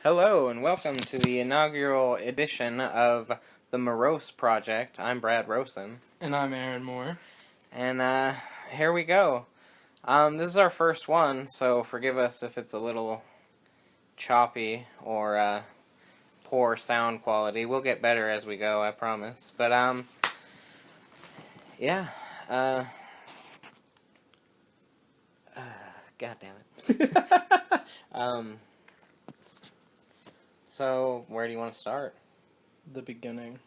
Hello and welcome to the inaugural edition of the Morose Project. I'm Brad Rosen. And I'm Aaron Moore. And here we go. This is our first one, so forgive us if it's a little choppy or poor sound quality. We'll get better as we go, I promise. But yeah. God damn it. So where do you want to start? The beginning.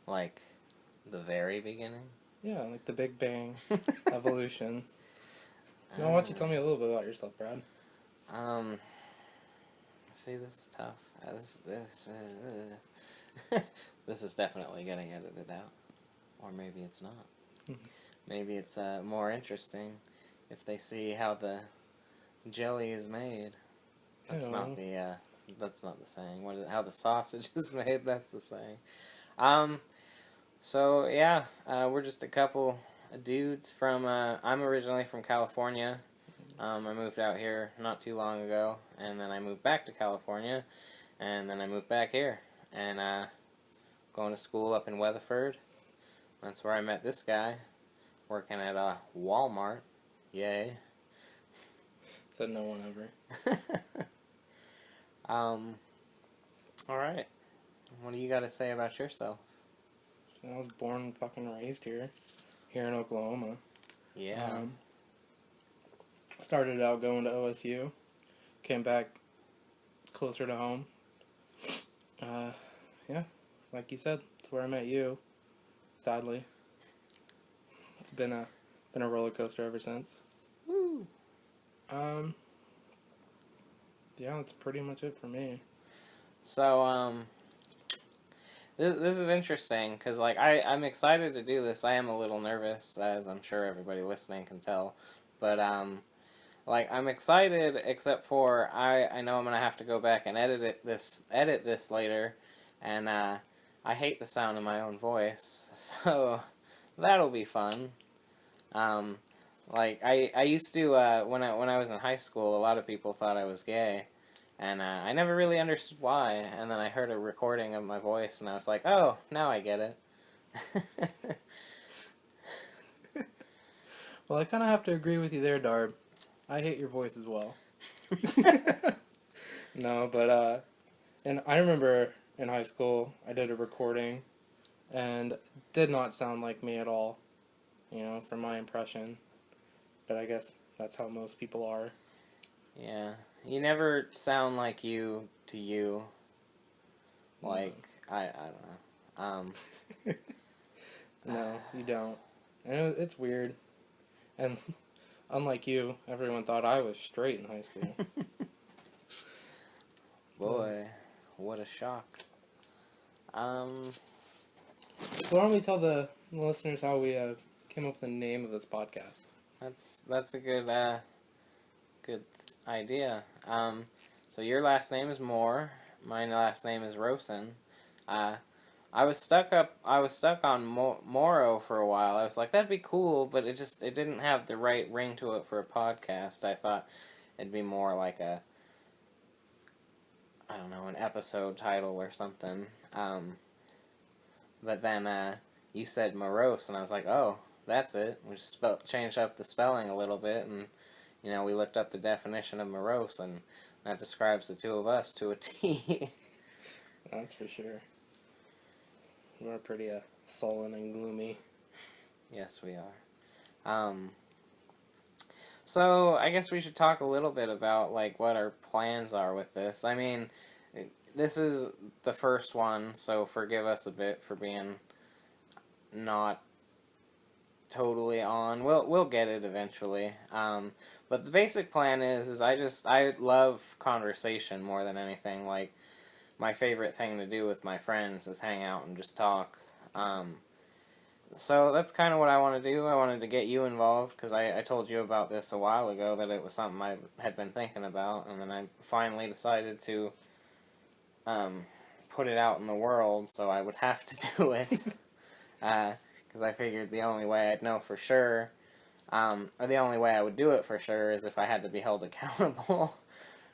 Like the very beginning? Yeah, like the Big Bang. Evolution. Why don't you tell me a little bit about yourself, Brad? See, this is tough. This is definitely getting edited out, or maybe it's not. Maybe it's more interesting if they see how the jelly is made. That's not the that's not the saying. What is it? How the sausage is made? That's the saying. So yeah, we're just a couple of dudes from. I'm originally from California. I moved out here not too long ago, and then I moved back to California, and then I moved back here, and going to school up in Weatherford. That's where I met this guy, working at Walmart. Yay. Said no one ever. All right. What do you got to say about yourself? I was born and fucking raised here in Oklahoma. Yeah. Started out going to OSU, came back closer to home. Yeah, like you said, it's where I met you. Sadly, it's been a roller coaster ever since. Woo. Yeah, that's pretty much it for me. So, this is interesting, because, like, I'm excited to do this. I am a little nervous, as I'm sure everybody listening can tell. But, like, I'm excited, except for I know I'm going to have to go back and edit this later. And, I hate the sound of my own voice. So, that'll be fun. Like, I used to, when I was in high school, a lot of people thought I was gay. And I never really understood why. And then I heard a recording of my voice, and I was like, oh, now I get it. Well, I kind of have to agree with you there, Darb. I hate your voice as well. No, but, and I remember in high school, I did a recording, and did not sound like me at all, from my impression. But I guess that's how most people are. Yeah. You never sound like you to you. Like, I don't know. No, you don't. And it's weird. And unlike you, everyone thought I was straight in high school. Boy, what a shock. So why don't we tell the listeners how we came up with the name of this podcast? That's a good idea. So your last name is Moore. My last name is Rosen. I was stuck on Moro for a while. I was like, that'd be cool, but it didn't have the right ring to it for a podcast. I thought it'd be more like I don't know, an episode title or something. But then you said morose, and I was like, oh, that's it. We just changed up the spelling a little bit, and we looked up the definition of morose, and that describes the two of us to a T. That's for sure. We're pretty sullen and gloomy. Yes, we are. So I guess we should talk a little bit about like what our plans are with this. I mean, this is the first one, so forgive us a bit for being not totally on. We'll get it eventually. But the basic plan is I love conversation more than anything. Like, my favorite thing to do with my friends is hang out and just talk. So that's kind of what I want to do. I wanted to get you involved because I told you about this a while ago, that it was something I had been thinking about, and then I finally decided to put it out in the world, so I would have to do it. Because I figured the only way I'd know for sure, or the only way I would do it for sure, is if I had to be held accountable.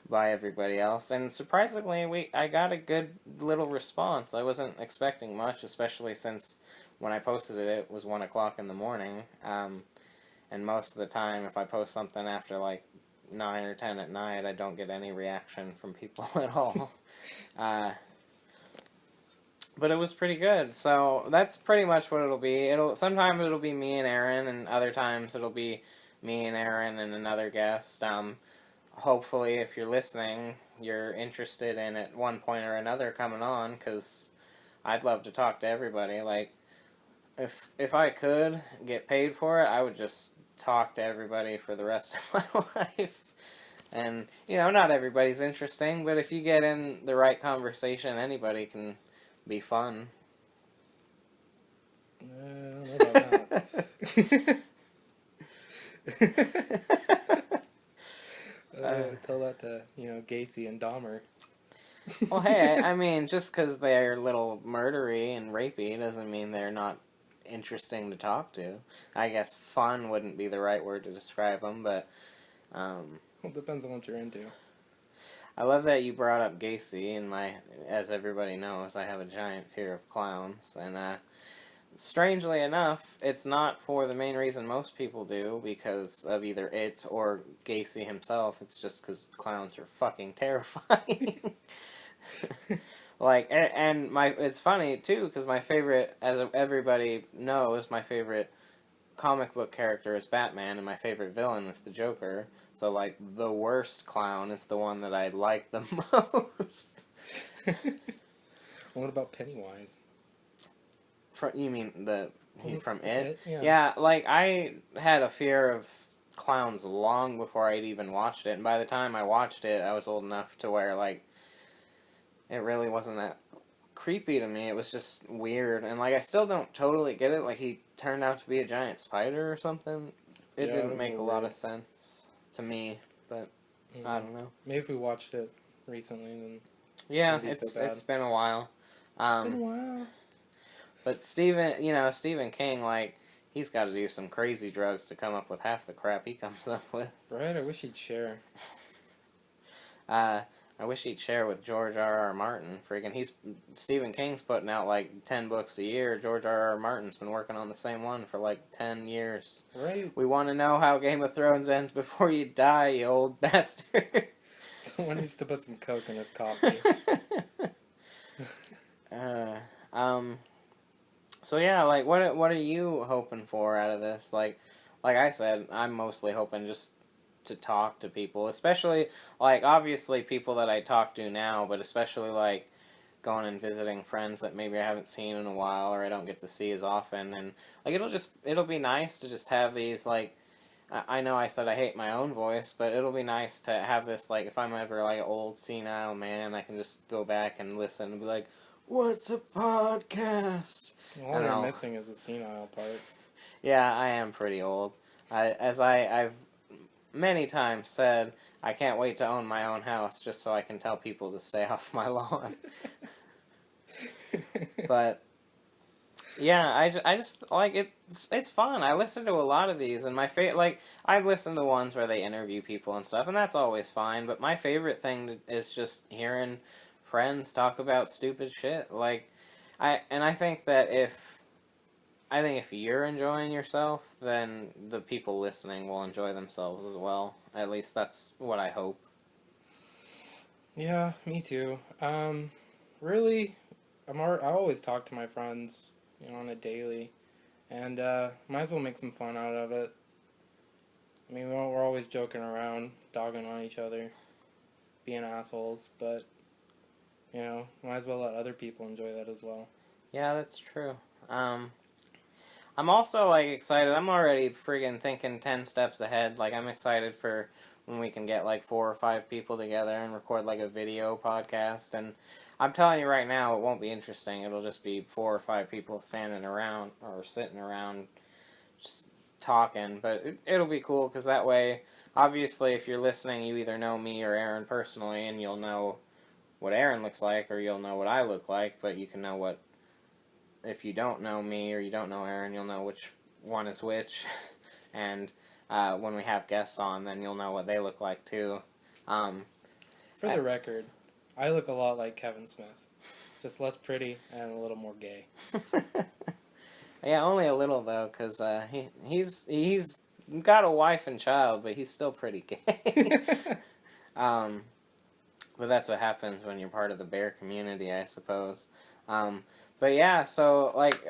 by everybody else. And surprisingly, I got a good little response. I wasn't expecting much, especially since when I posted it, it was 1 o'clock in the morning. And most of the time, if I post something after like 9 or 10 at night, I don't get any reaction from people at all. uh, but it was pretty good. So that's pretty much what it'll be. Sometimes it'll be me and Aaron, and other times it'll be me and Aaron and another guest. Hopefully, if you're listening, you're interested in at one point or another coming on, because I'd love to talk to everybody. Like, if I could get paid for it, I would just talk to everybody for the rest of my life. And, not everybody's interesting, but if you get in the right conversation, anybody can be fun. I don't know about that. Tell that to, Gacy and Dahmer. Well, hey, I mean, just because they're a little murdery and rapey doesn't mean they're not interesting to talk to. I guess fun wouldn't be the right word to describe them, but... Well, it depends on what you're into. I love that you brought up Gacy, and as everybody knows, I have a giant fear of clowns, and strangely enough, it's not for the main reason most people do, because of either it or Gacy himself. It's just because clowns are fucking terrifying. Like, and it's funny, too, because my favorite, as everybody knows, my favorite comic book character is Batman, and my favorite villain is the Joker. So, like, the worst clown is the one that I like the most. What about Pennywise? You mean from It? Yeah. Yeah, like, I had a fear of clowns long before I'd even watched it, and by the time I watched it, I was old enough to where, like, it really wasn't that creepy to me. It was just weird, and, like, I still don't totally get it. Like, he turned out to be a giant spider or something. It didn't make a lot of sense to me, but I don't know. Maybe if we watched it recently, then... Yeah, it's been a while. It's been a while. But Stephen King, like, he's got to do some crazy drugs to come up with half the crap he comes up with. Right, I wish he'd share. I wish he'd share with George R.R. Martin. Stephen King's putting out like 10 books a year. George R.R. Martin's been working on the same one for like 10 years. Right. We want to know how Game of Thrones ends before you die, you old bastard. Someone needs to put some Coke in his coffee. So yeah, like, what are you hoping for out of this? Like I said, I'm mostly hoping just to talk to people, especially, like, obviously people that I talk to now, but especially, like, going and visiting friends that maybe I haven't seen in a while or I don't get to see as often, and, like, it'll be nice to just have these, like, I know I said I hate my own voice, but it'll be nice to have this, like, if I'm ever, like, an old senile man, I can just go back and listen and be like, what's a podcast? All you're missing is the senile part. Yeah, I am pretty old. I've many times said, I can't wait to own my own house just so I can tell people to stay off my lawn. But yeah, I just like it's fun. I listen to a lot of these, and my like, I've listened to ones where they interview people and stuff, and that's always fine, but my favorite thing is just hearing friends talk about stupid shit. Like, I think that if you're enjoying yourself, then the people listening will enjoy themselves as well. At least that's what I hope. Yeah, me too. Really, I always talk to my friends, on a daily, and might as well make some fun out of it. I mean, we're always joking around, dogging on each other, being assholes, but, might as well let other people enjoy that as well. Yeah, that's true. I'm also, like, excited. I'm already friggin' thinking 10 steps ahead. Like, I'm excited for when we can get, like, 4 or 5 people together and record, like, a video podcast. And I'm telling you right now, it won't be interesting. It'll just be 4 or 5 people standing around or sitting around just talking. But it'll be cool, because that way, obviously, if you're listening, you either know me or Aaron personally, and you'll know what Aaron looks like, or you'll know what I look like, but you can know what... If you don't know me or you don't know Aaron, you'll know which one is which. And when we have guests on, then you'll know what they look like too. For the record, I look a lot like Kevin Smith. Just less pretty and a little more gay. Yeah, only a little though, because he's got a wife and child, but he's still pretty gay. um, but that's what happens when you're part of the bear community, I suppose. But yeah, so like,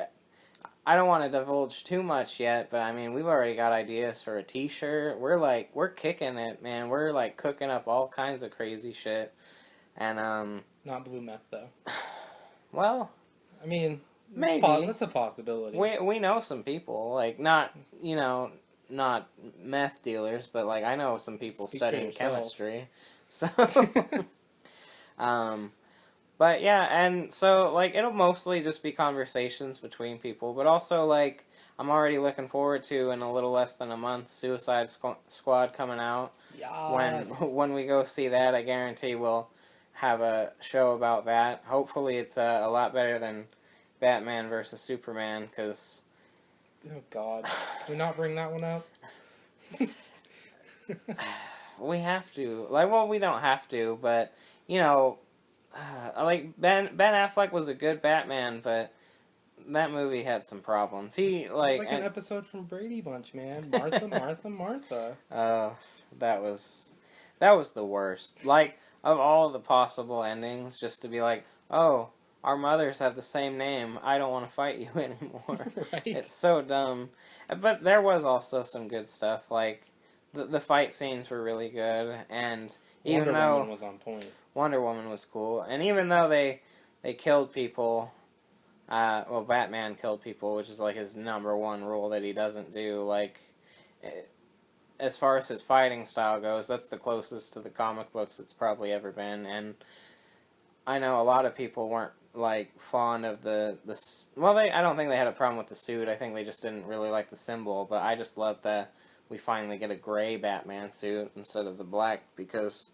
I don't want to divulge too much yet, but I mean, we've already got ideas for a T-shirt. We're kicking it, man. We're like cooking up all kinds of crazy shit, and Not blue meth though. well, I mean, maybe that's a possibility. we know some people, like not not meth dealers, but like I know some people Speak for studying yourself. chemistry, so um. But yeah, and so like it'll mostly just be conversations between people, but also like I'm already looking forward to in a little less than a month Suicide Squad coming out. Yes. When we go see that, I guarantee we'll have a show about that. Hopefully, it's a lot better than Batman versus Superman, because Oh God, can we not bring that one up? we have to. Like, well, we don't have to, but you know. Like Ben Affleck was a good Batman, but that movie had some problems. He like, It's like an episode from Brady Bunch, man. Martha, Martha, Martha. that was the worst. Like, of all the possible endings, just to be like, oh, our mothers have the same name. I don't want to fight you anymore. Right. It's so dumb. But there was also some good stuff. Like the fight scenes were really good, and even Wonder though Woman was on point. Wonder Woman was cool, and even though they killed people, well, Batman killed people, which is like his number one rule that he doesn't do. Like, as far as his fighting style goes, that's the closest to the comic books it's probably ever been. And I know a lot of people weren't like fond of the well, I don't think they had a problem with the suit. I think they just didn't really like the symbol. But I just love that we finally get a gray Batman suit instead of the black, because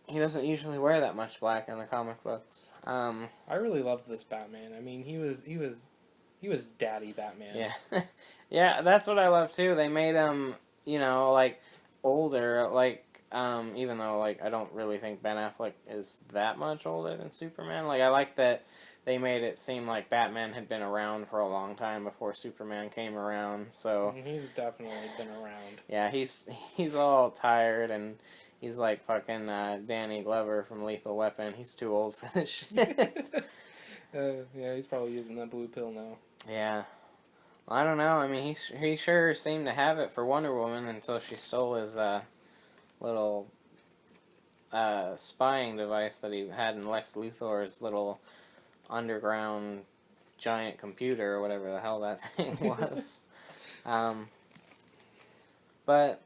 he doesn't usually wear that much black in the comic books. I really loved this Batman. I mean, he was daddy Batman. Yeah. Yeah, that's what I love too. They made him, like older, like even though like I don't really think Ben Affleck is that much older than Superman. Like I like that they made it seem like Batman had been around for a long time before Superman came around. So He's definitely been around. yeah, he's all tired, and he's like fucking Danny Glover from Lethal Weapon. He's too old for this shit. Yeah, he's probably using that blue pill now. Yeah. Well, I don't know. I mean, he sure seemed to have it for Wonder Woman until she stole his little spying device that he had in Lex Luthor's little underground giant computer, or whatever the hell that thing was. But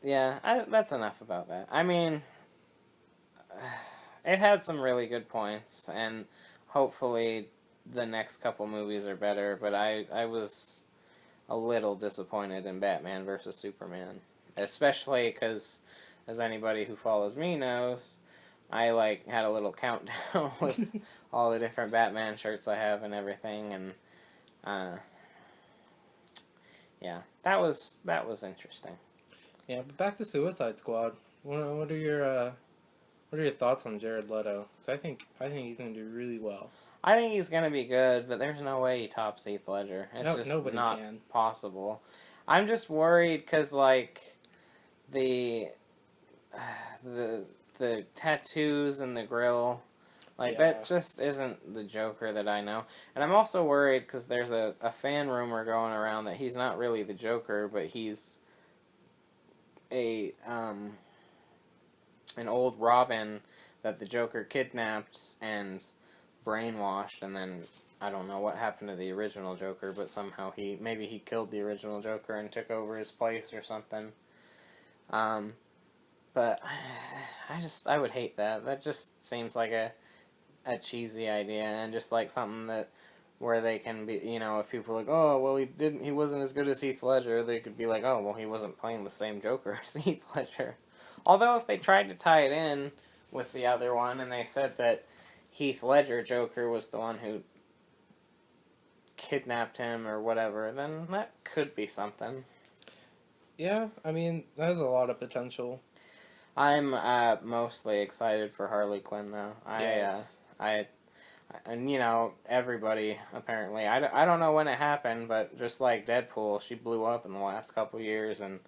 yeah, that's enough about that. I mean, it had some really good points, and hopefully the next couple movies are better, but I was a little disappointed in Batman versus Superman, especially because, as anybody who follows me knows, I like had a little countdown with all the different Batman shirts I have and everything, and yeah, that was interesting. Yeah, but back to Suicide Squad. What are your thoughts on Jared Leto? 'Cause I think he's gonna do really well. I think he's gonna be good, but there's no way he tops Heath Ledger. It's just nobody not can. possible. I'm just worried because like the tattoos and the grill, like that just isn't the Joker that I know. And I'm also worried because there's a fan rumor going around that he's not really the Joker, but he's an old Robin that the Joker kidnapped and brainwashed, and then I don't know what happened to the original Joker, but somehow maybe he killed the original Joker and took over his place or something. But I would hate that. That just seems like a cheesy idea, and just like something that where they can be, if people are like, oh, well, he wasn't as good as Heath Ledger, they could be like, oh, well, he wasn't playing the same Joker as Heath Ledger. Although if they tried to tie it in with the other one, and they said that Heath Ledger Joker was the one who kidnapped him or whatever, then that could be something. Yeah, I mean, that has a lot of potential. I'm mostly excited for Harley Quinn though. Yes. And everybody apparently. I don't know when it happened, but just like Deadpool, she blew up in the last couple years, and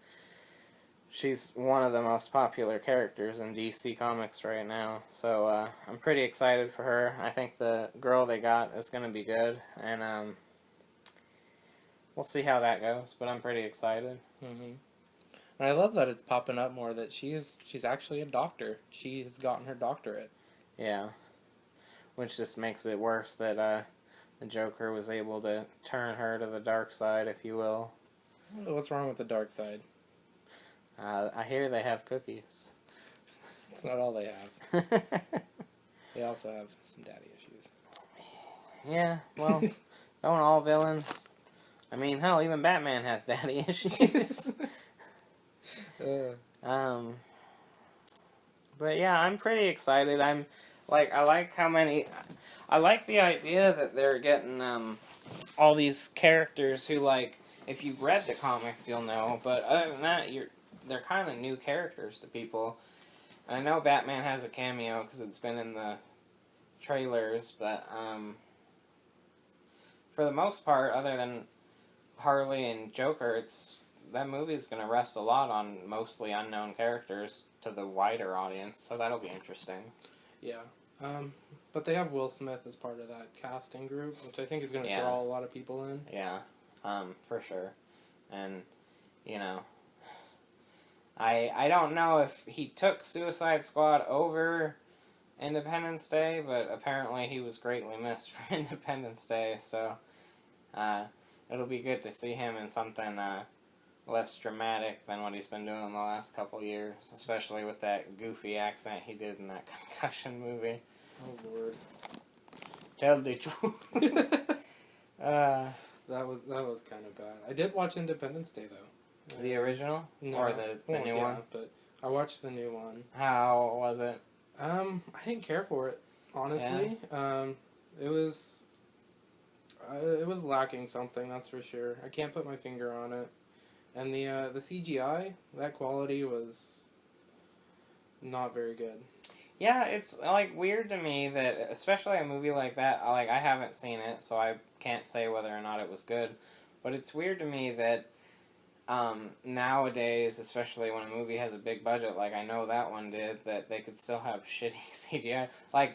she's one of the most popular characters in DC Comics right now. So I'm pretty excited for her. I think the girl they got is going to be good, and we'll see how that goes. But I'm pretty excited. Mm-hmm. And I love that it's popping up more that she's actually a doctor. She has gotten her doctorate. Yeah, which just makes it worse that the Joker was able to turn her to the dark side, if you will. What's wrong with the dark side? I hear they have cookies. It's not all they have. They also have some daddy issues. Yeah, well, don't all villains? I mean, hell, even Batman has daddy issues. But yeah, I'm pretty excited. I like how many. I like the idea that they're getting all these characters who, like, if you've read the comics, you'll know. But other than that, they're kind of new characters to people. I know Batman has a cameo because it's been in the trailers, but for the most part, other than Harley and Joker, that movie's going to rest a lot on mostly unknown characters to the wider audience, so that'll be interesting. Yeah. But they have Will Smith as part of that casting group, which I think is going to draw a lot of people in. Yeah, for sure. And, I don't know if he took Suicide Squad over Independence Day, but apparently he was greatly missed for Independence Day, so it'll be good to see him in something less dramatic than what he's been doing the last couple years, especially with that goofy accent he did in that Concussion movie. Oh, Lord. Tell the truth. That was kind of bad. I did watch Independence Day, though. The original? No. Or the new one? But I watched the new one. How was it? I didn't care for it, honestly. Yeah. It was lacking something, that's for sure. I can't put my finger on it. And the CGI, that quality was not very good. Yeah, it's like weird to me that, especially a movie like that, I haven't seen it, so I can't say whether or not it was good. But it's weird to me that nowadays, especially when a movie has a big budget, like I know that one did, that they could still have shitty CGI. Like,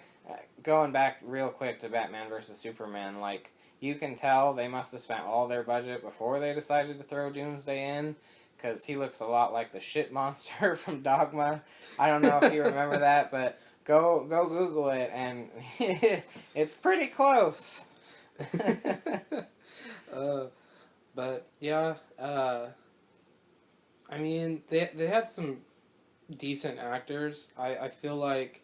going back real quick to Batman vs. Superman, like, you can tell they must have spent all their budget before they decided to throw Doomsday in, because he looks a lot like the shit monster from Dogma. I don't know if you remember that, but go Google it, and it's pretty close. But yeah, I mean they had some decent actors. I feel like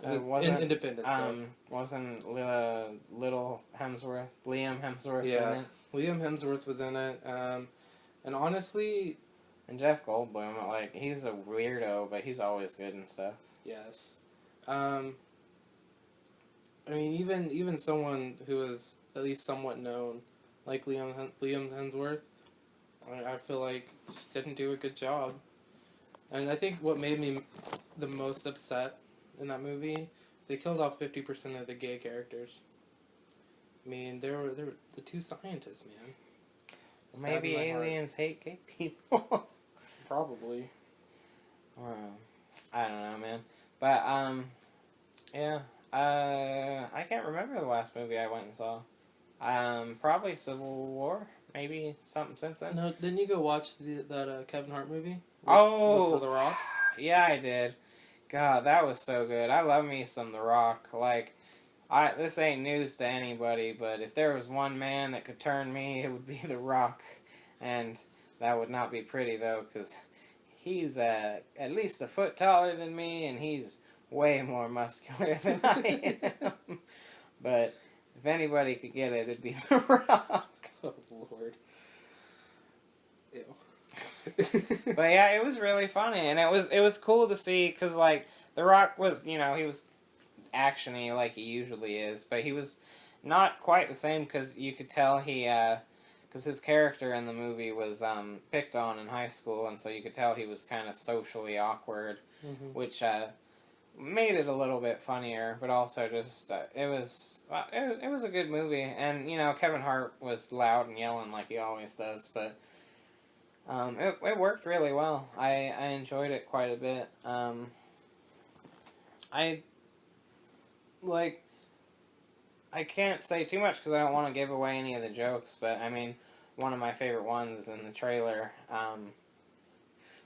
Independence Day. Wasn't Liam Hemsworth in it? Liam Hemsworth was in it. And honestly, and Jeff Goldblum, like, he's a weirdo, but he's always good and stuff. Yes. I mean, even someone who is at least somewhat known, like Liam Hemsworth, I feel like just didn't do a good job. And I think what made me the most upset in that movie is they killed off 50% of the gay characters. I mean, they were the two scientists, man. Maybe aliens hate gay people. Probably. I don't know, man. But, yeah. I can't remember the last movie I went and saw. Probably Civil War. Maybe something since then. No, didn't you go watch that Kevin Hart movie? With The Rock? Yeah, I did. God, that was so good. I love me some The Rock. Like, this ain't news to anybody, but if there was one man that could turn me, it would be The Rock. And that would not be pretty, though, because he's at least a foot taller than me, and he's way more muscular than I am. But if anybody could get it, it'd be The Rock. Oh, Lord. Ew. But yeah, it was really funny, and it was cool to see, because, like, The Rock was, he was action-y like he usually is, but he was not quite the same, because you could tell he because his character in the movie was picked on in high school, and so you could tell he was kind of socially awkward, which made it a little bit funnier, but also just it was a good movie, and Kevin Hart was loud and yelling like he always does, but it worked really well. I enjoyed it quite a bit. I like. I can't say too much because I don't want to give away any of the jokes, but I mean, one of my favorite ones is in the trailer,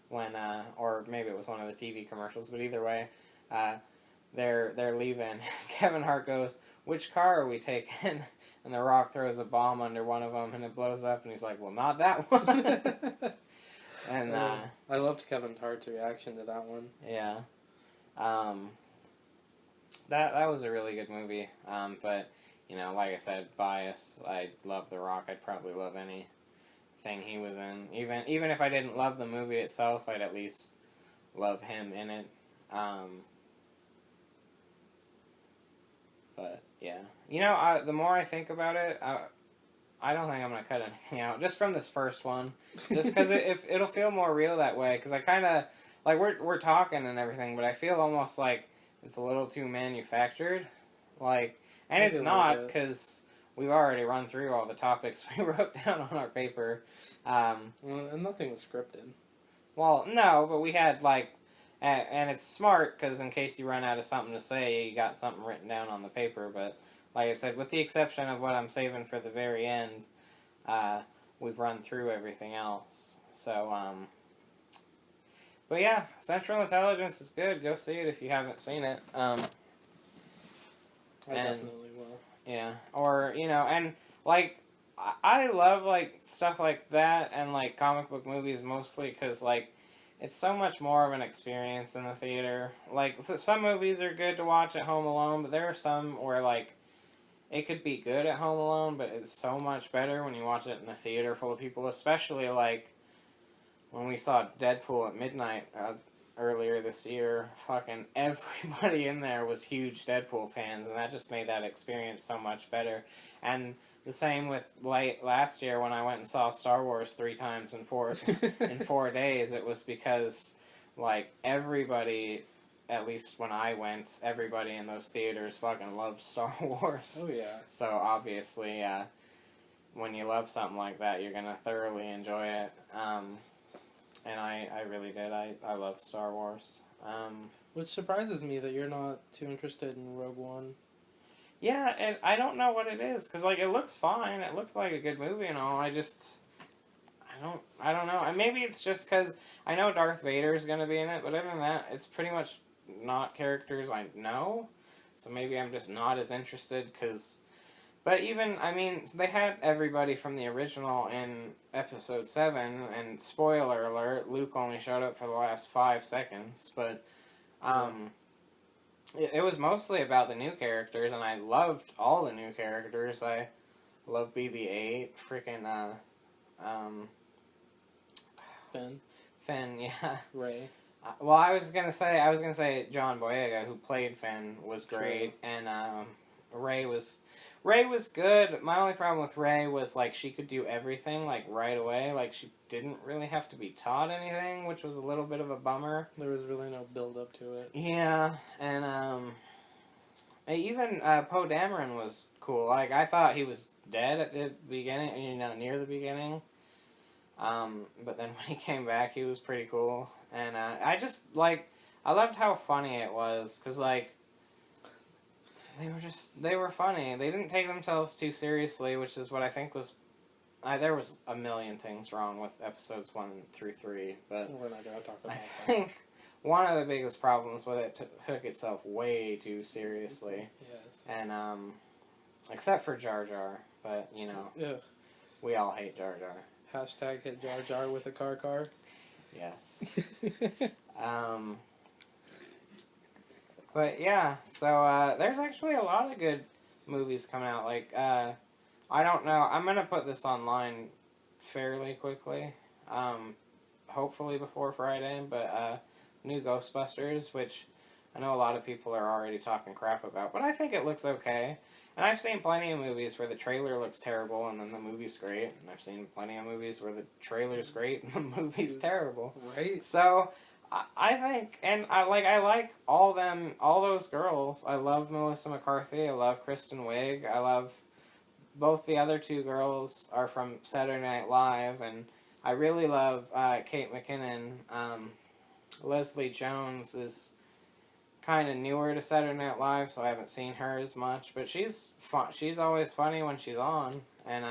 when or maybe it was one of the TV commercials, but either way, they're leaving. Kevin Hart goes, "Which car are we taking?" And The Rock throws a bomb under one of them, and it blows up, and he's like, "Well, not that one." And I loved Kevin Hart's reaction to that one. Yeah, that was a really good movie. But like I said, bias. I love The Rock. I'd probably love anything he was in. Even if I didn't love the movie itself, I'd at least love him in it. But yeah, the more I think about it, I don't think I'm gonna cut anything out just from this first one, just because it'll feel more real that way. Because I kind of like we're talking and everything, but I feel almost like it's a little too manufactured, like, and it's not because we've already run through all the topics we wrote down on our paper. And nothing was scripted. Well, no, but we had and it's smart because in case you run out of something to say, you got something written down on the paper. But like I said, with the exception of what I'm saving for the very end, we've run through everything else. So, but yeah, Central Intelligence is good. Go see it if you haven't seen it. I definitely will. Yeah, or and like I love stuff like that and comic book movies mostly because it's so much more of an experience in the theater. Like some movies are good to watch at home alone, but there are some where it could be good at home alone, but it's so much better when you watch it in a theater full of people, especially when we saw Deadpool at midnight earlier this year. Fucking everybody in there was huge Deadpool fans, and that just made that experience so much better. And the same with last year when I went and saw Star Wars 3 times in 4 days. It was because everybody, at least when I went, everybody in those theaters fucking loved Star Wars. Oh yeah. So obviously, when you love something like that, you're gonna thoroughly enjoy it. And I really did. I love Star Wars. Which surprises me that you're not too interested in Rogue One. Yeah, and I don't know what it is, because it looks fine. It looks like a good movie and all. I don't know. And maybe it's just because I know Darth Vader is going to be in it, but other than that, it's pretty much not characters I know. So maybe I'm just not as interested, but even, I mean, they had everybody from the original in Episode 7, and spoiler alert, Luke only showed up for the last 5 seconds, but, it was mostly about the new characters, and I loved all the new characters. I love BB-8, freaking, Finn, yeah. Rey. Well, I was gonna say John Boyega, who played Finn, was great, True. and Rey was good. My only problem with Rey was she could do everything right away. She didn't really have to be taught anything, which was a little bit of a bummer. There was really no build up to it. Yeah, and even Poe Dameron was cool. I thought he was dead at the beginning, near the beginning. But then when he came back, he was pretty cool. And I just I loved how funny it was, because they were funny. They didn't take themselves too seriously, which is what I think was. There was a million things wrong with episodes 1 through 3, but we're not gonna talk about I that. think one of the biggest problems with it took itself way too seriously. Yes. And except for Jar Jar, but Ugh. we all hate Jar Jar. Hashtag hit Jar Jar with a car. Yes. But yeah, so there's actually a lot of good movies coming out. I don't know. I'm gonna put this online fairly quickly. Hopefully before Friday. But new Ghostbusters, which I know a lot of people are already talking crap about, but I think it looks okay. And I've seen plenty of movies where the trailer looks terrible and then the movie's great. And I've seen plenty of movies where the trailer's great and the movie's terrible. Right. So I think, and I like all those girls. I love Melissa McCarthy. I love Kristen Wiig. I love both the other two girls are from Saturday Night Live, and I really love Kate McKinnon. Leslie Jones is kind of newer to Saturday Night Live, so I haven't seen her as much. But she's fun. She's always funny when she's on, and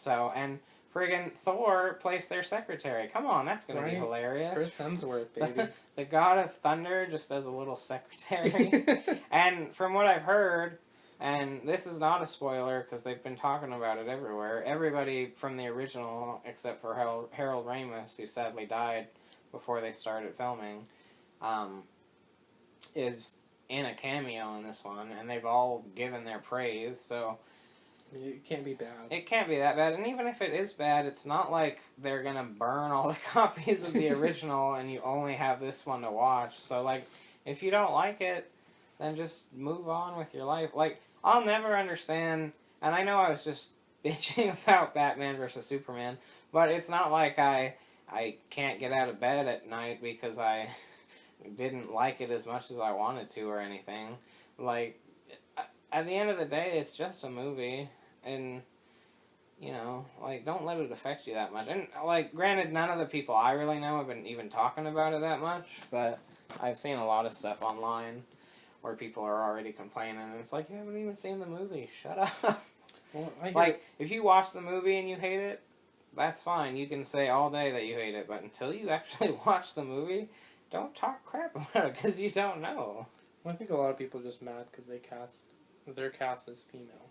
and friggin' Thor plays their secretary. Come on, that's gonna be hilarious. Chris Hemsworth, baby. The God of Thunder just as a little secretary. And from what I've heard, and this is not a spoiler because they've been talking about it everywhere. Everybody from the original, except for Harold Ramis, who sadly died before they started filming, is in a cameo in this one, and they've all given their praise, so it can't be bad. It can't be that bad, and even if it is bad, it's not like they're gonna burn all the copies of the original and you only have this one to watch. So, like, if you don't like it, then just move on with your life. Like, I'll never understand, and I know I was just bitching about Batman versus Superman, but it's not like I can't get out of bed at night because I didn't like it as much as I wanted to or anything. Like, at the end of the day, it's just a movie, and, you know, like, don't let it affect you that much. And, like, granted, none of the people I really know have been even talking about it that much, but I've seen a lot of stuff online where people are already complaining, and it's like, you haven't even seen the movie, shut up. Well, like, if you watch the movie and you hate it, that's fine. You can say all day that you hate it, but until you actually watch the movie, don't talk crap about it, because you don't know. Well, I think a lot of people are just mad because their cast is female.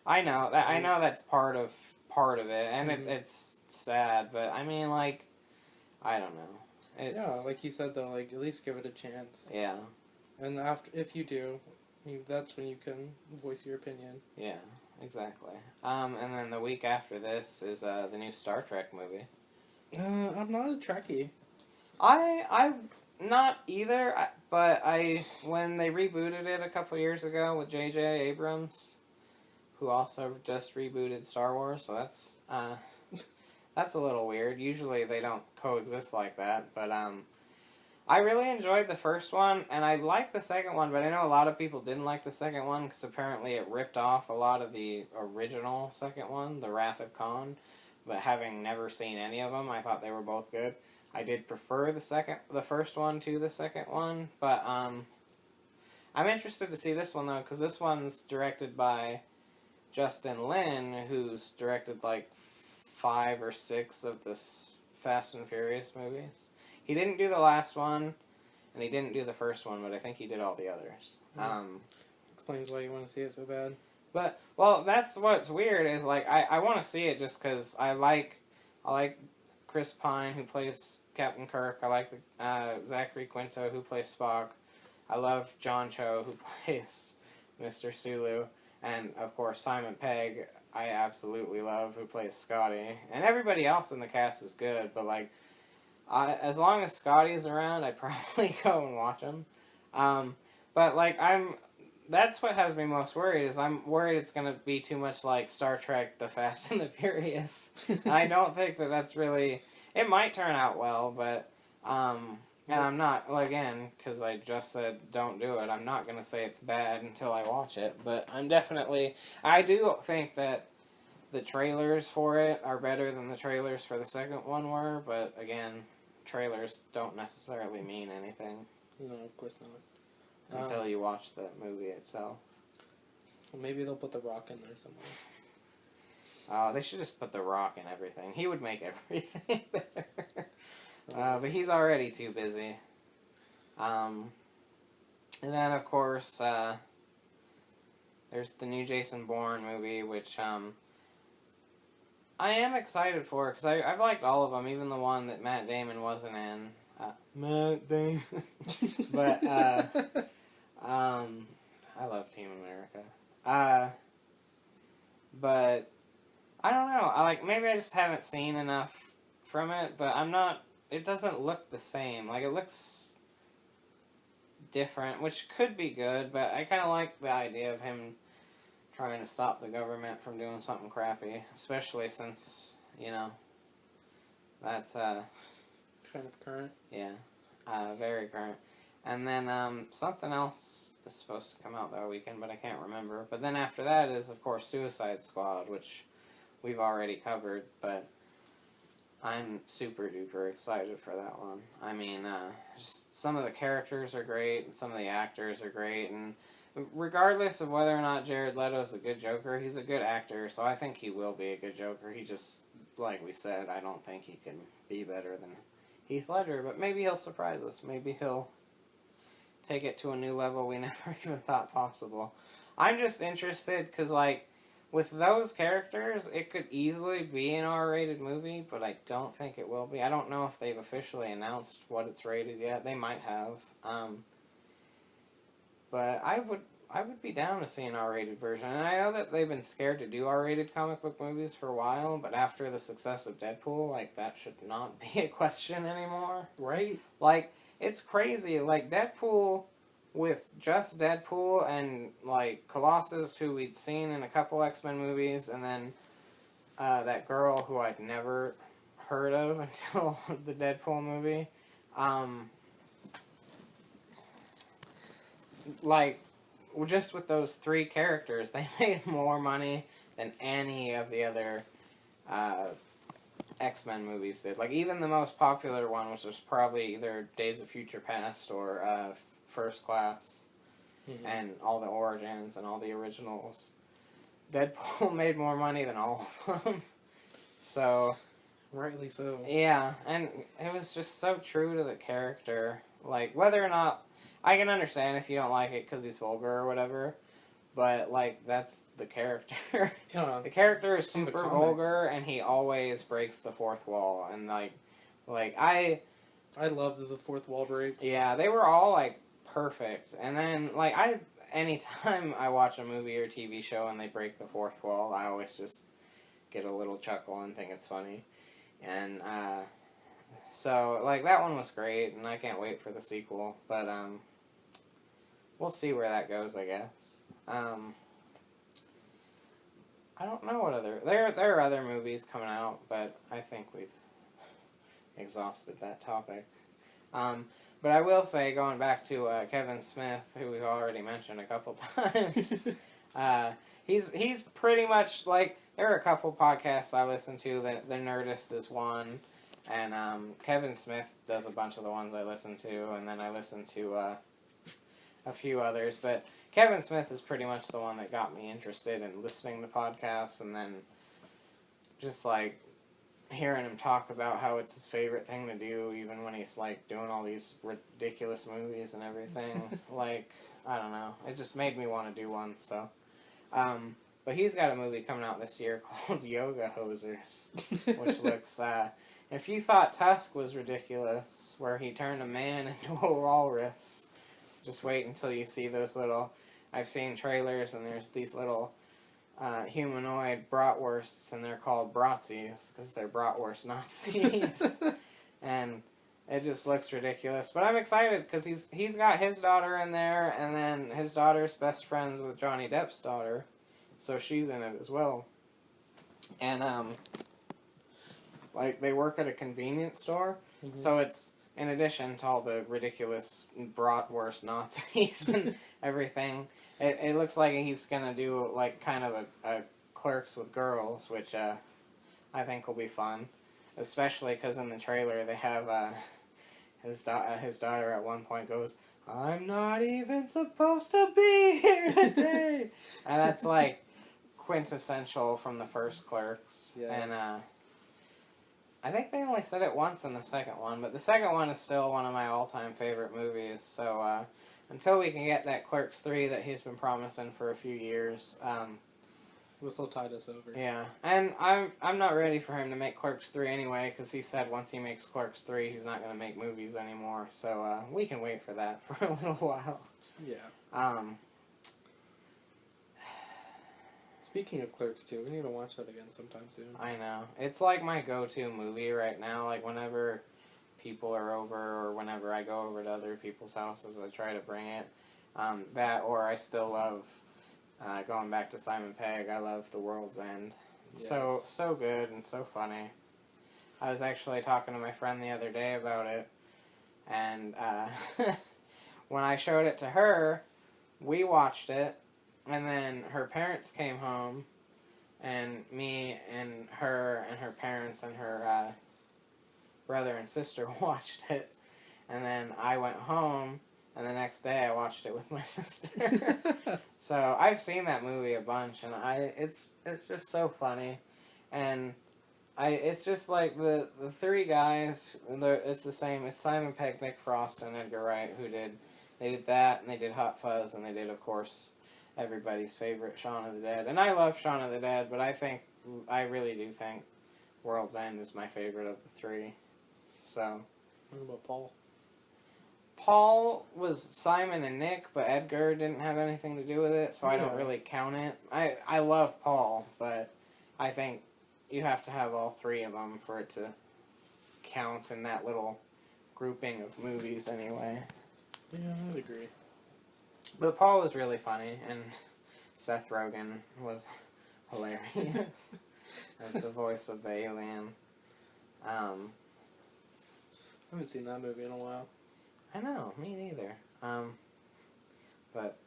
I know that. I know that's part of it, and it's sad. But I mean, like, I don't know. Yeah, like you said though, like at least give it a chance. Yeah. And if you do, that's when you can voice your opinion. Yeah, exactly. And then the week after this is the new Star Trek movie. I'm not a Trekkie. I'm not either, but when they rebooted it a couple years ago with J.J. Abrams, who also just rebooted Star Wars, so that's a little weird. Usually they don't coexist like that, but I really enjoyed the first one, and I liked the second one, but I know a lot of people didn't like the second one because apparently it ripped off a lot of the original second one, The Wrath of Khan, but having never seen any of them, I thought they were both good. I did prefer the first one to the second one, but I'm interested to see this one though, because this one's directed by Justin Lin, who's directed like 5 or 6 of the Fast and Furious movies. He didn't do the last one, and he didn't do the first one, but I think he did all the others. Explains why you want to see it so bad. But, well, that's what's weird, is like, I want to see it just because I like Chris Pine, who plays Captain Kirk. I like Zachary Quinto, who plays Spock. I love John Cho, who plays Mr. Sulu. And, of course, Simon Pegg, I absolutely love, who plays Scotty. And everybody else in the cast is good, but, like, as long as Scotty's around, I'd probably go and watch him. But, like, that's what has me most worried, is I'm worried it's going to be too much like Star Trek, The Fast and the Furious. And I don't think that's really... It might turn out well, but... And I'm not, well, again, because I just said don't do it, I'm not going to say it's bad until I watch it. But I'm definitely... I do think that the trailers for it are better than the trailers for the second one were, but again, trailers don't necessarily mean anything. No, of course not. Until you watch the movie itself. Well, maybe they'll put The Rock in there somewhere. Oh, they should just put The Rock in everything. He would make everything better. But he's already too busy. And then, of course, there's the new Jason Bourne movie, which I am excited for, because I've liked all of them, even the one that Matt Damon wasn't in. Matt Damon. But, I love Team America. But, I don't know. Maybe I just haven't seen enough from it, but I'm not... It doesn't look the same. Like, it looks different, which could be good, but I kind of like the idea of him trying to stop the government from doing something crappy, especially since, that's, kind of current. yeah, very current. And then something else is supposed to come out that weekend, but I can't remember. But then after that is, of course, Suicide Squad, which we've already covered, but I'm super duper excited for that one. I mean, just some of the characters are great, and some of the actors are great, and regardless of whether or not Jared Leto is a good Joker, he's a good actor, so I think he will be a good Joker. He just, like we said, I don't think he can be better than Heath Ledger, but maybe he'll surprise us. Maybe he'll take it to a new level we never even thought possible. I'm just interested, because, like, with those characters, it could easily be an R-rated movie, but I don't think it will be. I don't know if they've officially announced what it's rated yet. They might have. But I would be down to see an R-rated version. And I know that they've been scared to do R-rated comic book movies for a while, but after the success of Deadpool, like, that should not be a question anymore. Right? Like, it's crazy. Like, Deadpool, with just Deadpool and, like, Colossus, who we'd seen in a couple X-Men movies, and then that girl who I'd never heard of until the Deadpool movie. Like, just with those three characters, they made more money than any of the other X-Men movies did. Like, even the most popular one, which was probably either Days of Future Past or First Class, and all the origins and all the originals. Deadpool made more money than all of them. So... Rightly so. Yeah, and it was just so true to the character. Like, whether or not... I can understand if you don't like it because he's vulgar or whatever, but, like, that's the character. Yeah, the character is super vulgar, and he always breaks the fourth wall. And, like I loved the fourth wall breaks. Yeah, they were all, like, perfect. And then, like, anytime I watch a movie or TV show and they break the fourth wall, I always just get a little chuckle and think it's funny. And, so, like, that one was great, and I can't wait for the sequel. But, we'll see where that goes, I guess. I don't know what other... There are other movies coming out, but I think we've exhausted that topic. But I will say, going back to Kevin Smith, who we've already mentioned a couple times, he's pretty much, like... There are a couple podcasts I listen to. The Nerdist is one, and Kevin Smith does a bunch of the ones I listen to, and then I listen to a few others, but Kevin Smith is pretty much the one that got me interested in listening to podcasts, and then just, like, hearing him talk about how it's his favorite thing to do, even when he's, like, doing all these ridiculous movies and everything. Like, I don't know. It just made me want to do one, so. But he's got a movie coming out this year called Yoga Hosers, which looks, if you thought Tusk was ridiculous, where he turned a man into a walrus, just wait until you see those little... I've seen trailers, and there's these little humanoid bratwursts, and they're called Bratzies, because they're bratwurst Nazis. And it just looks ridiculous. But I'm excited, because he's got his daughter in there, and then his daughter's best friends with Johnny Depp's daughter. So she's in it as well. And, like, they work at a convenience store, so it's... In addition to all the ridiculous bratwurst Nazis and everything, it looks like he's going to do, like, kind of a Clerks with girls, which I think will be fun. Especially because in the trailer they have his daughter at one point goes, "I'm not even supposed to be here today!" And that's, like, quintessential from the first Clerks. Yes. And, I think they only said it once in the second one, but the second one is still one of my all-time favorite movies, so until we can get that Clerks 3 that he's been promising for a few years, this will tide us over. Yeah, and I'm not ready for him to make Clerks 3 anyway, because he said once he makes Clerks 3, he's not going to make movies anymore, so we can wait for that for a little while. Yeah. Speaking of Clerks 2, we need to watch that again sometime soon. I know. It's like my go-to movie right now. Like, whenever people are over or whenever I go over to other people's houses, I try to bring it. That, or I still love Going back to Simon Pegg, I love The World's End. It's Yes. so good and so funny. I was actually talking to my friend the other day about it, and when I showed it to her, we watched it, and then her parents came home, and me and her parents and her brother and sister watched it, and then I went home, and the next day I watched it with my sister. So I've seen that movie a bunch, and it's just so funny, and it's just like the three guys. It's the same. It's Simon Pegg, Nick Frost, and Edgar Wright who they did that, and they did Hot Fuzz, and they did, of course, everybody's favorite Shaun of the Dead. And I love Shaun of the Dead, but I really do think World's End is my favorite of the three. So. What about Paul? Paul was Simon and Nick, but Edgar didn't have anything to do with it, so I don't really count it. I love Paul, but I think you have to have all three of them for it to count in that little grouping of movies anyway. Yeah, I would agree. But Paul was really funny, and Seth Rogen was hilarious as the voice of the alien. I haven't seen that movie in a while. I know, me neither. But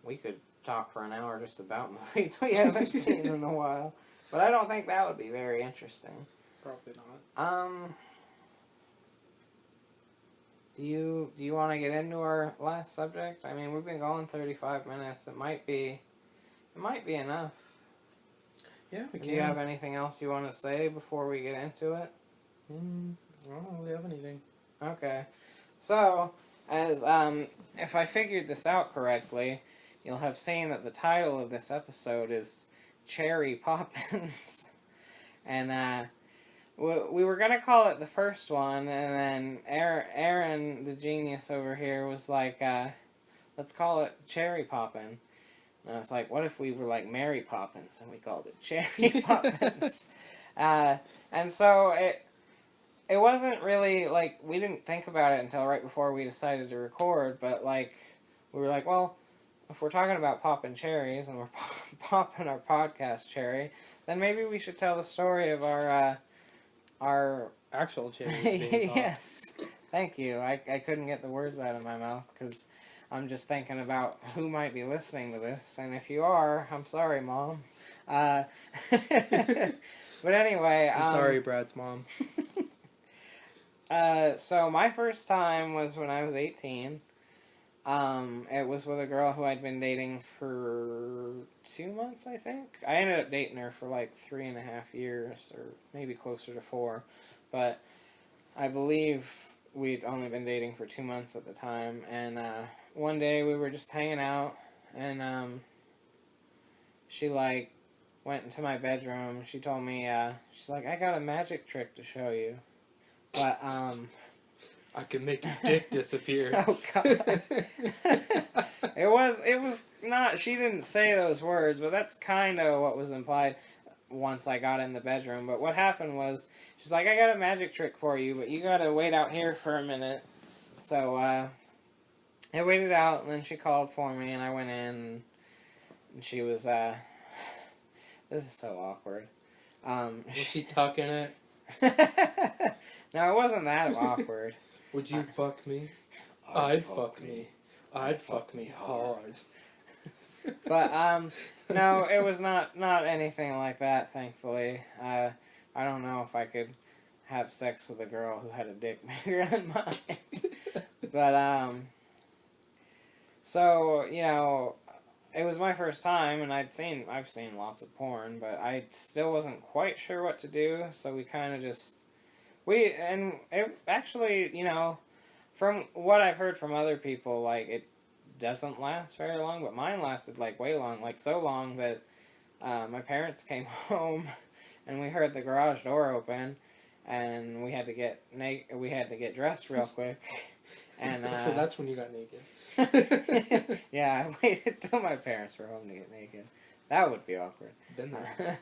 we could talk for an hour just about movies we haven't seen in a while. But I don't think that would be very interesting. Probably not. Do you want to get into our last subject? I mean, we've been going 35 minutes. It might be enough. Yeah, we can. Do you have anything else you want to say before we get into it? I don't really have anything. Okay. So, as if I figured this out correctly, you'll have seen that the title of this episode is Cherry Poppins. And we were going to call it the first one, and then Aaron, the genius over here, was like, let's call it Cherry Poppin'. And I was like, what if we were like Mary Poppins, and we called it Cherry Poppins? And so it wasn't really, like, we didn't think about it until right before we decided to record, but, like, we were like, well, if we're talking about popping cherries, and we're popping our podcast cherry, then maybe we should tell the story of our actual cherries being popped. Yes, thank you. I couldn't get the words out of my mouth, because I'm just thinking about who might be listening to this, and if you are, I'm sorry, Mom. But anyway... I'm sorry, Brad's mom. So my first time was when I was 18. It was with a girl who I'd been dating for 2 months, I think. I ended up dating her for like 3.5 years, or maybe closer to 4. But I believe we'd only been dating for 2 months at the time. And one day we were just hanging out, and she like went into my bedroom. She told me, she's like, I got a magic trick to show you. But, I can make your dick disappear. Oh, God. It was not, she didn't say those words, but that's kind of what was implied once I got in the bedroom. But what happened was, she's like, I got a magic trick for you, but you gotta wait out here for a minute. So, I waited out, and then she called for me, and I went in, and she was, this is so awkward. Was she tucking it? No, it wasn't that awkward. Would you fuck me? I'd fuck me. I'd fuck me hard. But, no, it was not anything like that, thankfully. I don't know if I could have sex with a girl who had a dick bigger than mine. But, so, you know, it was my first time, and I've seen lots of porn, but I still wasn't quite sure what to do, so we kind of just... And it actually, you know, from what I've heard from other people, like, it doesn't last very long, but mine lasted, like, way long, like, so long that my parents came home, and we heard the garage door open, and we had to get dressed real quick, and... So that's when you got naked. Yeah, I waited till my parents were home to get naked. That would be awkward. Been there.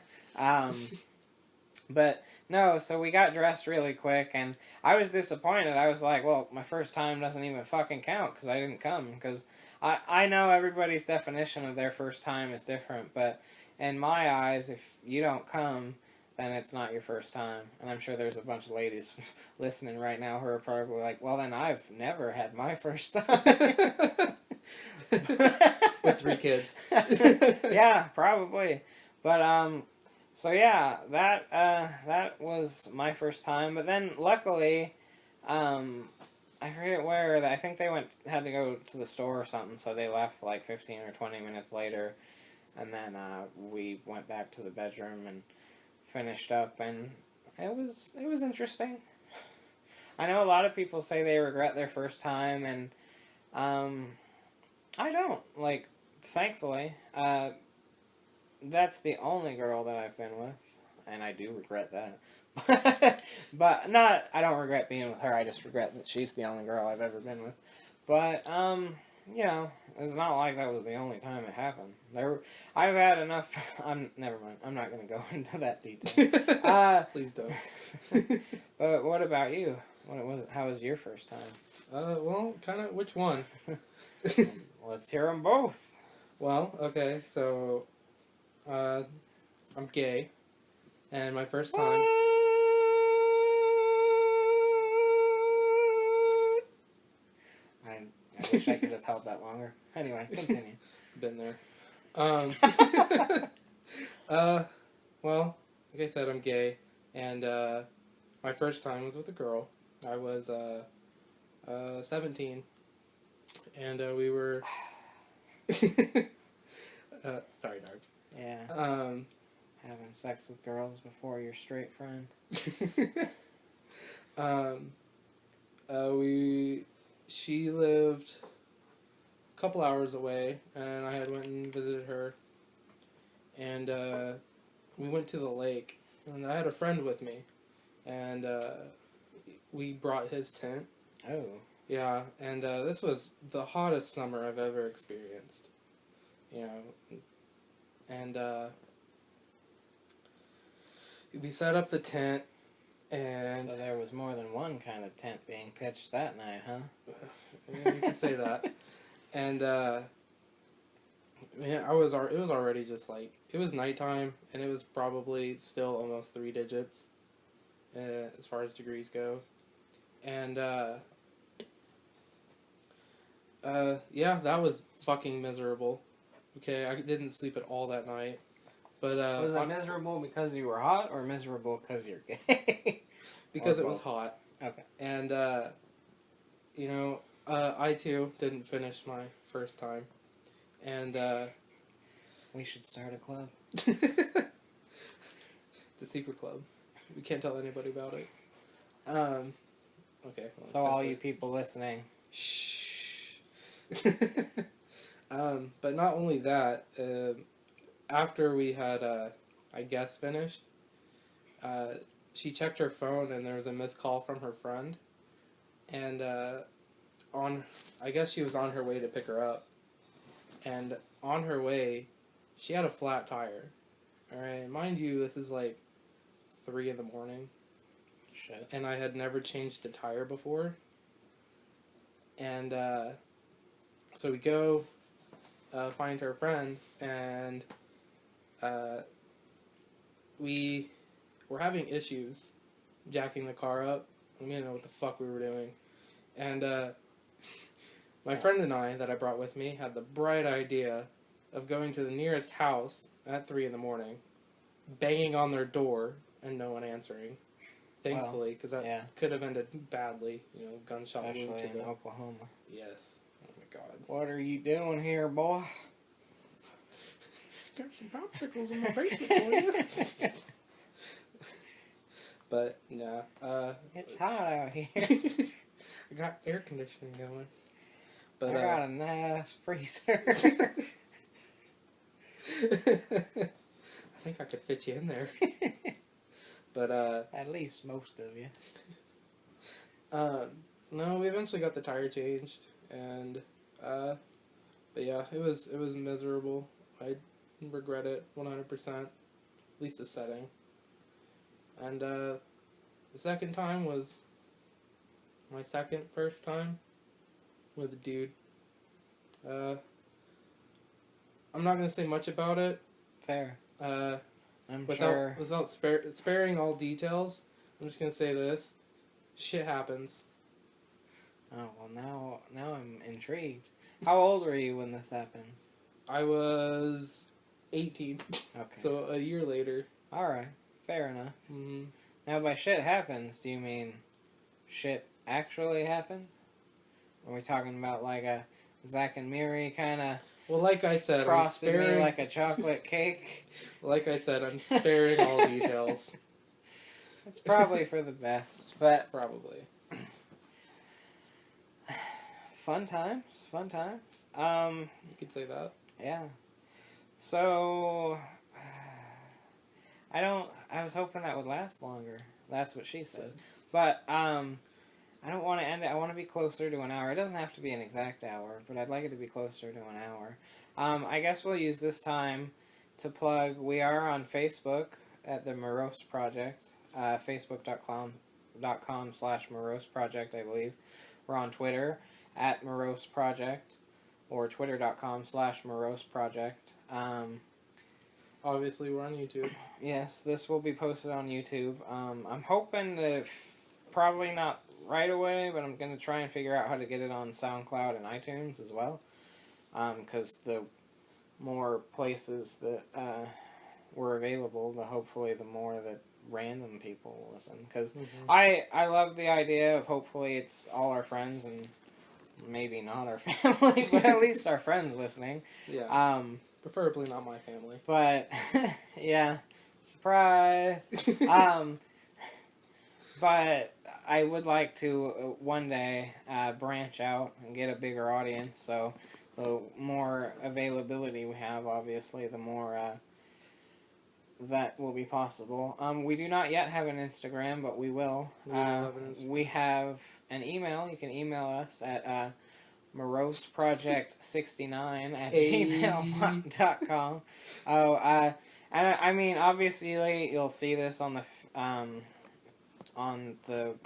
But no, so we got dressed really quick, and I was disappointed. I was like, well, my first time doesn't even fucking count because I didn't come. Because I know everybody's definition of their first time is different, but in my eyes, if you don't come, then it's not your first time. And I'm sure there's a bunch of ladies listening right now who are probably like, well, then I've never had my first time. With 3 kids. Yeah, probably. But so yeah, that was my first time. But then luckily, I forget where. I think they had to go to the store or something, so they left like 15 or 20 minutes later, and then we went back to the bedroom and finished up, and it was interesting. I know a lot of people say they regret their first time, and I don't. Like, thankfully, that's the only girl that I've been with, and I do regret that. But not, I don't regret being with her, I just regret that she's the only girl I've ever been with. But, you know, it's not like that was the only time it happened. I've had enough, never mind, I'm not going to go into that detail. Please don't. But what about you? How was your first time? Well, kind of, which one? Let's hear them both. Well, okay, so, I'm gay, and my first time... I wish I could have held that longer. Anyway, continue. Been there. Well, like I said, I'm gay, and, my first time was with a girl. I was, 17, and, we were... sorry, dog. Yeah. Having sex with girls before your straight friend. She lived a couple hours away, and I had went and visited her, and we went to the lake, and I had a friend with me, and we brought his tent. Oh. Yeah, and this was the hottest summer I've ever experienced, you know, and we set up the tent, and... So there was more than one kind of tent being pitched that night, huh? You can say that. And, man, it was already just, like, it was nighttime, and it was probably still almost 3 digits, as far as degrees goes. And, yeah, that was fucking miserable. Okay, I didn't sleep at all that night. But, was it miserable because you were hot, or miserable because you're gay? Because it was hot. Okay. And, you know, I too didn't finish my first time. And, we should start a club. It's a secret club. We can't tell anybody about it. Okay. Well, so all you people listening. Shh. But not only that, after we had, I guess, finished, she checked her phone and there was a missed call from her friend. And, I guess she was on her way to pick her up. And on her way, she had a flat tire. Alright, mind you, this is like 3 in the morning. Shit. And I had never changed a tire before. And, so we go, find her friend, and, we were having issues jacking the car up. We didn't know what the fuck we were doing. And, my friend and I, that I brought with me, had the bright idea of going to the nearest house at 3 in the morning, banging on their door, and no one answering. Thankfully, because that could have ended badly. You know, gunshot wound to Especially the... in Oklahoma. Yes. Oh my god. What are you doing here, boy? Got some popsicles in my basement for you. But, nah. It's hot out here. I got air conditioning going. But, I got a nice freezer. I think I could fit you in there. But, at least most of you. No, we eventually got the tire changed, and, but yeah, it was miserable. I regret it 100%, at least the setting. And the second time was my first time with a dude. I'm not gonna say much about it. Fair. I'm without sure. sparing all details. I'm just gonna say this: shit happens. Oh well, now I'm intrigued. How old were you when this happened? I was 18. Okay. So a year later. All right. Fair enough. Mm-hmm. Now, by shit happens, do you mean shit actually happened? Are we talking about like a Zack and Miri kind of? Well, like I said, frosted me like a chocolate cake. Like I said, I'm sparing all details. It's probably for the best, but probably. Fun times. You could say that. Yeah. So I was hoping that would last longer. That's what she said. But I don't want to end it. I want to be closer to an hour. It doesn't have to be an exact hour, but I'd like it to be closer to an hour. I guess we'll use this time to plug. We are on Facebook at the Morose Project. Facebook.com/Morose Project, I believe. We're on Twitter at Morose Project, or Twitter.com/Morose Project. Obviously, we're on YouTube. Yes, this will be posted on YouTube. I'm hoping to, probably not right away, but I'm going to try and figure out how to get it on SoundCloud and iTunes as well. Because the more places that were available, hopefully the more that random people will listen. Because I love the idea of hopefully it's all our friends and maybe not our family, but at least our friends listening. Yeah. Preferably not my family. But, yeah. Surprise! But I would like to one day branch out and get a bigger audience, so the more availability we have, obviously, the more that will be possible. We do not yet have an Instagram, but we will. We have an email. You can email us at moroseproject69@gmail.com. And I mean, obviously, you'll see this on the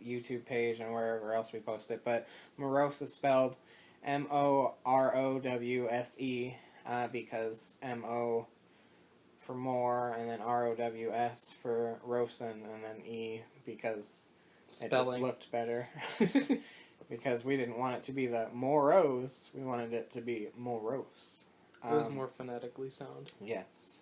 YouTube page and wherever else we post it, but Morose is spelled MOROWSE, because MO for more, and then ROWS for Rosen, and then E because it just looked better. Because we didn't want it to be the Morose, we wanted it to be Morose. It was more phonetically sound. Yes.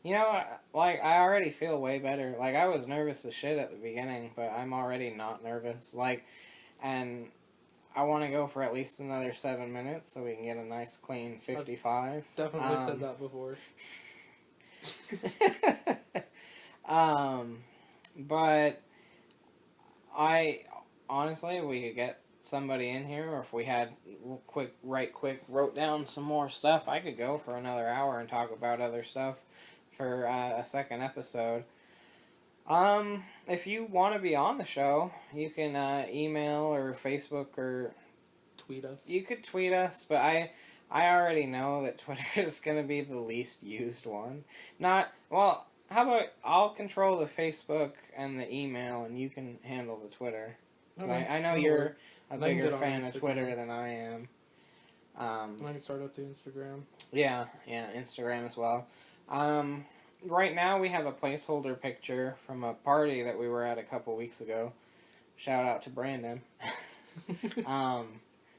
You know, like, I already feel way better. Like, I was nervous as shit at the beginning, but I'm already not nervous. Like, and I want to go for at least another 7 minutes so we can get a nice clean 55. I've definitely said that before. But I, honestly, we could get somebody in here, or if we had wrote down some more stuff, I could go for another hour and talk about other stuff for a second episode. If you want to be on the show, you can email or Facebook or tweet us. You could tweet us, but I already know that Twitter is going to be the least used one. How about I'll control the Facebook and the email, and you can handle the Twitter. Okay. I know you're a bigger fan of Twitter than I am. And I can start up to Instagram. Yeah, Instagram as well. Right now we have a placeholder picture from a party that we were at a couple weeks ago. Shout out to Brandon.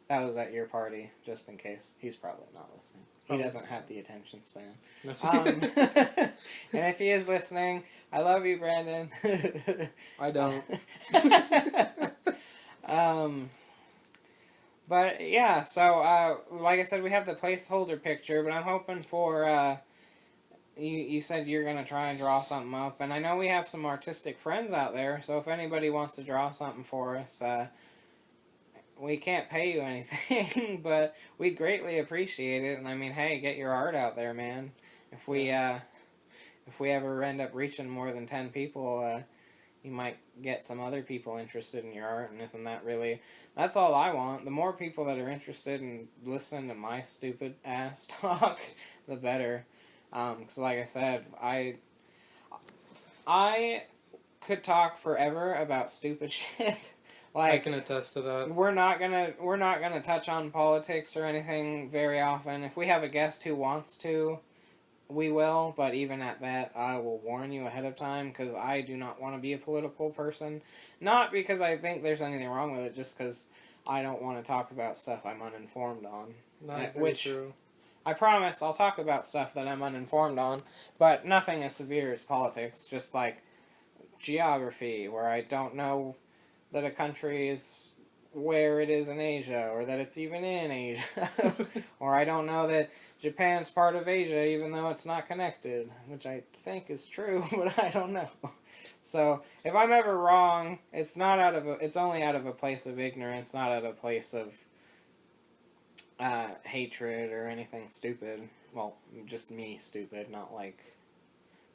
That was at your party, just in case. He's probably not listening. He doesn't have the attention span. No. And if he is listening, I love you, Brandon. I don't. But yeah, so like I said, we have the placeholder picture, but I'm hoping for you said you're gonna try and draw something up, and I know we have some artistic friends out there, so if anybody wants to draw something for us, we can't pay you anything, but we'd greatly appreciate it. And I mean, hey, get your art out there, man. If we ever end up reaching more than 10 people, you might get some other people interested in your art, and isn't that really... That's all I want. The more people that are interested in listening to my stupid ass talk, the better. Because like I said, I could talk forever about stupid shit. I can attest to that. We're not gonna touch on politics or anything very often. If we have a guest who wants to, we will. But even at that, I will warn you ahead of time because I do not want to be a political person. Not because I think there's anything wrong with it, just because I don't want to talk about stuff I'm uninformed on. That's very true. I promise I'll talk about stuff that I'm uninformed on, but nothing as severe as politics. Just like geography, where I don't know that a country is where it is in Asia, or that it's even in Asia. Or I don't know that Japan's part of Asia, even though it's not connected, which I think is true, but I don't know. So, if I'm ever wrong, it's only out of a place of ignorance, not out of a place of hatred or anything stupid. Well, just me stupid, not like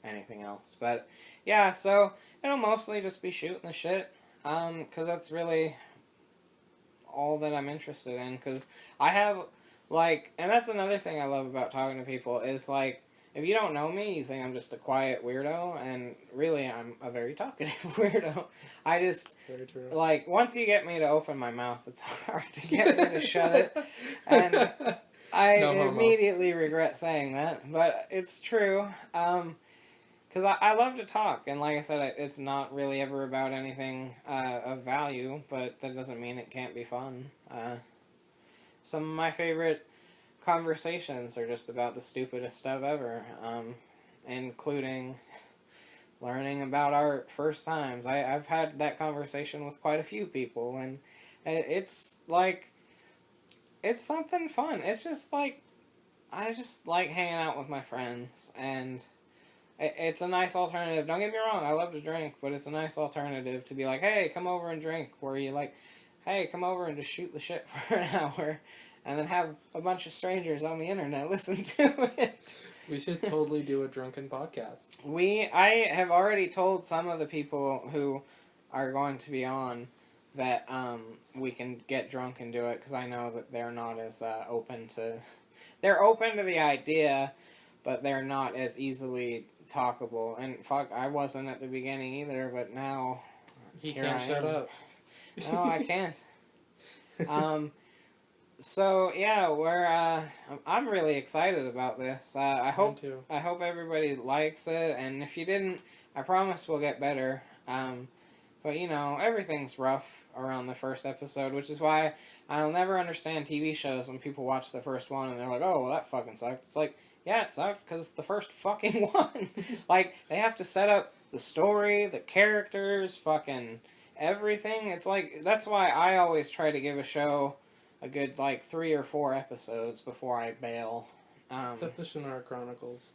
anything else. But, yeah, so it'll mostly just be shooting the shit. Because that's really all that I'm interested in. Because I have, like, and that's another thing I love about talking to people is, like, if you don't know me, you think I'm just a quiet weirdo, and really I'm a very talkative weirdo. I just, very true. Like, once you get me to open my mouth, it's hard to get me to shut it. And I immediately regret saying that, but it's true. Because I love to talk, and like I said, it's not really ever about anything of value, but that doesn't mean it can't be fun. Some of my favorite conversations are just about the stupidest stuff ever, including learning about our first times. I've had that conversation with quite a few people, and it's like, it's something fun. It's just like, I just like hanging out with my friends, and it's a nice alternative. Don't get me wrong, I love to drink, but it's a nice alternative to be like, hey, come over and drink, where you like, hey, come over and just shoot the shit for an hour, and then have a bunch of strangers on the internet listen to it. We should totally do a drunken podcast. I have already told some of the people who are going to be on that we can get drunk and do it, because I know that they're not as open to... They're open to the idea, but they're not as easily talkable. And fuck, I wasn't at the beginning either, but now he can't shut up. No, I can't. So yeah, I'm really excited about this. I hope everybody likes it, and if you didn't, I promise we'll get better. But you know, everything's rough around the first episode, which is why I'll never understand TV shows when people watch the first one and they're like, "Oh, well, that fucking sucked." It's like, yeah, it sucked because it's the first fucking one. Like, they have to set up the story, the characters, fucking everything. It's like, that's why I always try to give a show a good, like, 3 or 4 episodes before I bail. Except the Shannara Chronicles.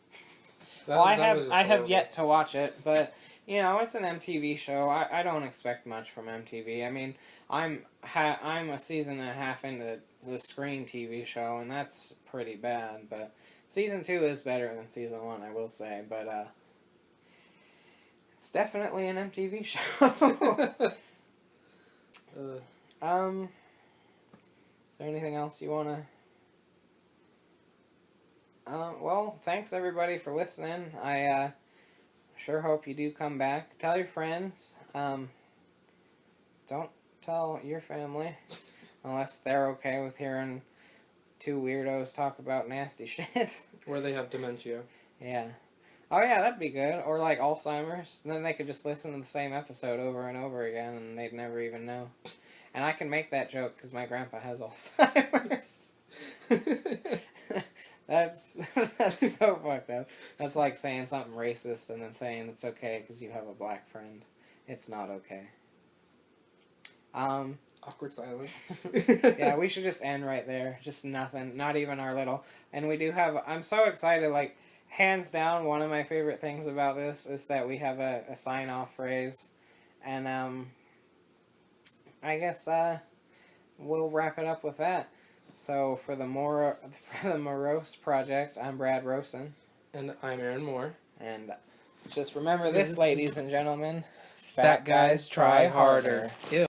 I have yet to watch it, but, you know, it's an MTV show. I don't expect much from MTV. I mean, I'm a season and a half into the Screen TV show, and that's pretty bad, but Season 2 is better than Season 1, I will say, but, it's definitely an MTV show. Is there anything else you want to... well, thanks everybody for listening. I, sure hope you do come back. Tell your friends. Don't tell your family, unless they're okay with hearing 2 weirdos talk about nasty shit. Or they have dementia. Yeah. Oh yeah, that'd be good. Or like Alzheimer's. And then they could just listen to the same episode over and over again and they'd never even know. And I can make that joke because my grandpa has Alzheimer's. That's so fucked up. That's like saying something racist and then saying it's okay because you have a black friend. It's not okay. Awkward silence. Yeah, we should just end right there. Just nothing. Not even our little... And we do have... I'm so excited. Like, hands down, one of my favorite things about this is that we have a sign-off phrase. And, I guess, we'll wrap it up with that. So, for the Morose Project, I'm Brad Rosen. And I'm Aaron Moore. And just remember this, ladies and gentlemen. Fat guys try harder. Ew.